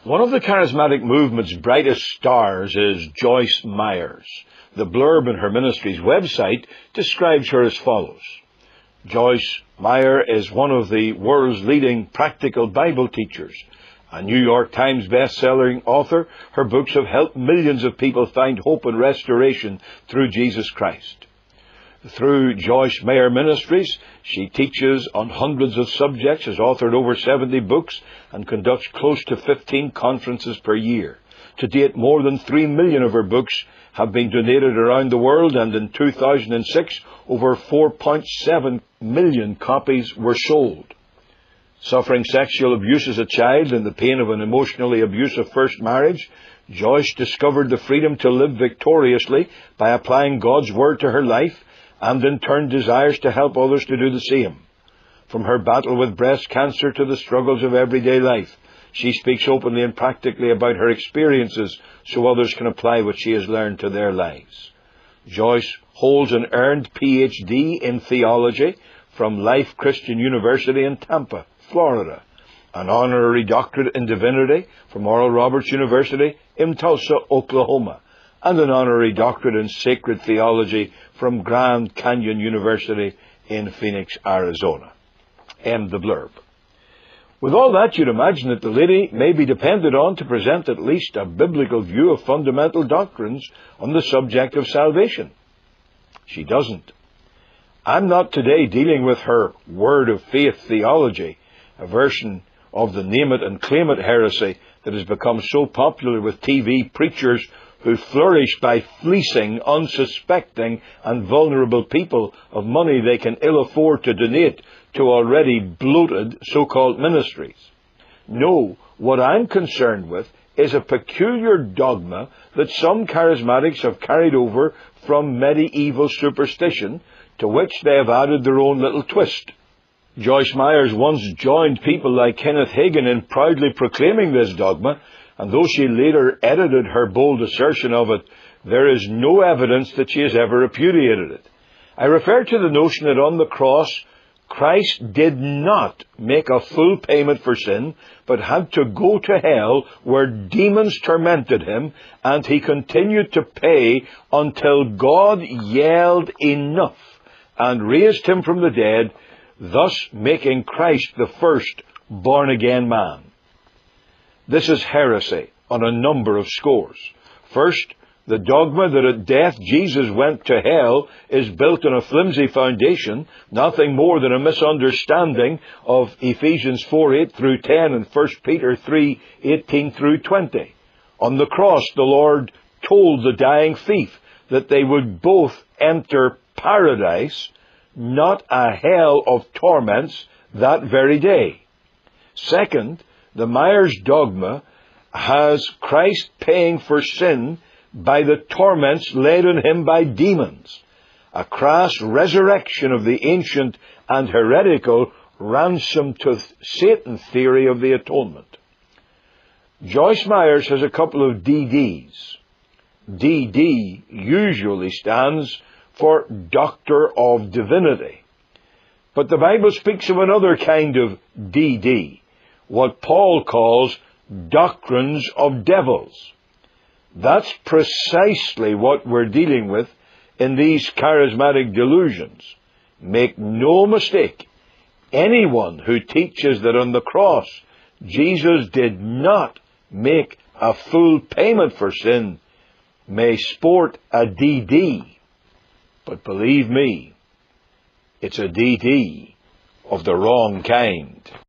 One of the charismatic movement's brightest stars is Joyce Meyers. The blurb in her ministry's website describes her as follows. Joyce Meyer is one of the world's leading practical Bible teachers. A New York Times best-selling author, her books have helped millions of people find hope and restoration through Jesus Christ. Through Joyce Meyer Ministries, she teaches on hundreds of subjects, has authored over 70 books, and conducts close to 15 conferences per year. To date, more than 3 million of her books have been donated around the world, and in 2006, over 4.7 million copies were sold. Suffering sexual abuse as a child and the pain of an emotionally abusive first marriage, Joyce discovered the freedom to live victoriously by applying God's Word to her life, and in turn desires to help others to do the same. From her battle with breast cancer to the struggles of everyday life, she speaks openly and practically about her experiences so others can apply what she has learned to their lives. Joyce holds an earned PhD in theology from Life Christian University in Tampa, Florida, an honorary doctorate in divinity from Oral Roberts University in Tulsa, Oklahoma, and an honorary doctorate in sacred theology from Grand Canyon University in Phoenix, Arizona. End the blurb. With all that, you'd imagine that the lady may be depended on to present at least a biblical view of fundamental doctrines on the subject of salvation. She doesn't. I'm not today dealing with her word of faith theology, a version of the name it and claim it heresy that has become so popular with TV preachers who flourish by fleecing unsuspecting and vulnerable people of money they can ill afford to donate to already bloated so-called ministries. No, what I'm concerned with is a peculiar dogma that some charismatics have carried over from medieval superstition, to which they have added their own little twist. Joyce Meyers once joined people like Kenneth Hagin in proudly proclaiming this dogma, and though she later edited her bold assertion of it, there is no evidence that she has ever repudiated it. I refer to the notion that on the cross, Christ did not make a full payment for sin, but had to go to hell where demons tormented him, and he continued to pay until God yelled enough and raised him from the dead, thus making Christ the first born-again man. This is heresy on a number of scores. First, the dogma that at death Jesus went to hell is built on a flimsy foundation, nothing more than a misunderstanding of Ephesians 4:8 through 10 and 1 Peter 3:18 through 20. On the cross, the Lord told the dying thief that they would both enter paradise, not a hell of torments, that very day. Second, the Myers dogma has Christ paying for sin by the torments laid on him by demons, a crass resurrection of the ancient and heretical ransom to Satan theory of the atonement. Joyce Meyers has a couple of DDs. DD usually stands for Doctor of Divinity. But the Bible speaks of another kind of DD, what Paul calls doctrines of devils. That's precisely what we're dealing with in these charismatic delusions. Make no mistake, anyone who teaches that on the cross Jesus did not make a full payment for sin may sport a DD. But believe me, it's a DD of the wrong kind.